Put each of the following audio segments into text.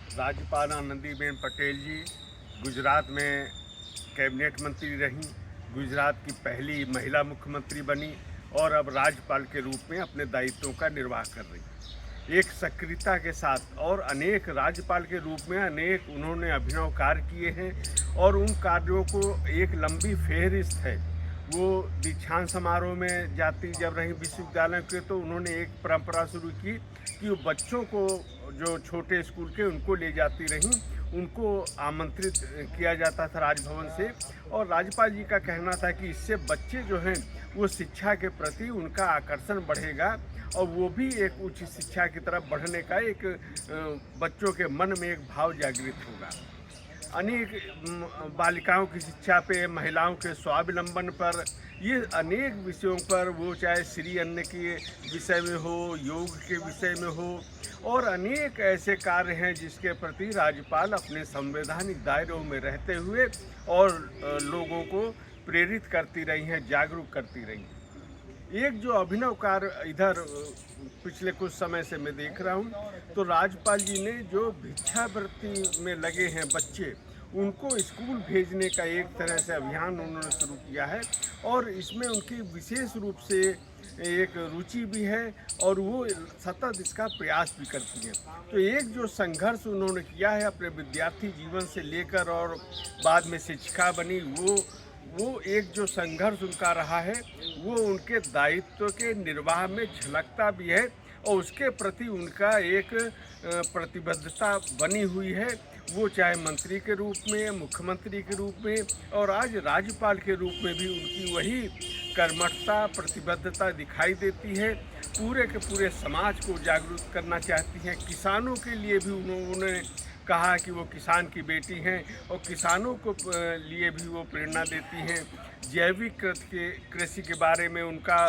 राज्यपाल आनंदीबेन पटेल जी गुजरात में कैबिनेट मंत्री रहीं, गुजरात की पहली महिला मुख्यमंत्री बनी और अब राज्यपाल के रूप में अपने दायित्वों का निर्वाह कर रही। एक सक्रियता के साथ और अनेक राज्यपाल के रूप में अनेक उन्होंने अभिनव कार्य किए हैं और उन कार्यों को एक लंबी फेहरिस्त है। वो दीक्षांत समारोह में जाती जब रही विश्वविद्यालय के, तो उन्होंने एक परंपरा शुरू की कि वो बच्चों को जो छोटे स्कूल के उनको ले जाती रहीं, उनको आमंत्रित किया जाता था राजभवन से। और राज्यपाल जी का कहना था कि इससे बच्चे जो हैं वो शिक्षा के प्रति उनका आकर्षण बढ़ेगा और वो भी एक उच्च शिक्षा की तरफ बढ़ने का एक बच्चों के मन में एक भाव जागृत होगा। अनेक बालिकाओं की शिक्षा पे, महिलाओं के स्वावलंबन पर, ये अनेक विषयों पर, वो चाहे श्री अन्न के विषय में हो, योग के विषय में हो, और अनेक ऐसे कार्य हैं जिसके प्रति राज्यपाल अपने संवैधानिक दायरों में रहते हुए और लोगों को प्रेरित करती रही हैं, जागरूक करती रही हैं। एक जो अभिनव कार्य इधर पिछले कुछ समय से मैं देख रहा हूँ, तो राज्यपाल जी ने जो भिक्षावृत्ति में लगे हैं बच्चे, उनको स्कूल भेजने का एक तरह से अभियान उन्होंने शुरू किया है और इसमें उनकी विशेष रूप से एक रुचि भी है और वो सतत इसका प्रयास भी करती हैं। तो एक जो संघर्ष उन्होंने किया है अपने विद्यार्थी जीवन से लेकर और बाद में शिक्षिका बनी, वो एक जो संघर्ष उनका रहा है वो उनके दायित्व के निर्वाह में झलकता भी है और उसके प्रति उनका एक प्रतिबद्धता बनी हुई है। वो चाहे मंत्री के रूप में, मुख्यमंत्री के रूप में और आज राज्यपाल के रूप में भी उनकी वही कर्मठता, प्रतिबद्धता दिखाई देती है। पूरे के पूरे समाज को जागरूक करना चाहती हैं। किसानों के लिए भी उन्होंने कहा कि वो किसान की बेटी हैं और किसानों को लिए भी वो प्रेरणा देती हैं। जैविक कृषि के बारे में उनका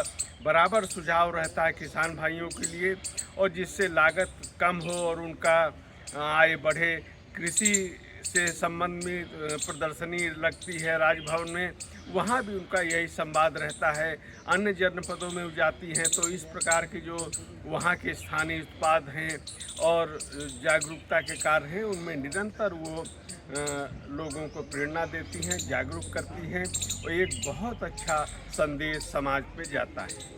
बराबर सुझाव रहता है किसान भाइयों के लिए, और जिससे लागत कम हो और उनका आय बढ़े। कृषि से संबंधित प्रदर्शनी लगती है राजभवन में, वहाँ भी उनका यही संवाद रहता है। अन्य जनपदों में जाती हैं तो इस प्रकार के जो वहाँ के स्थानीय उत्पाद हैं और जागरूकता के कार्य हैं, उनमें निरंतर वो लोगों को प्रेरणा देती हैं, जागरूक करती हैं और एक बहुत अच्छा संदेश समाज पे जाता है।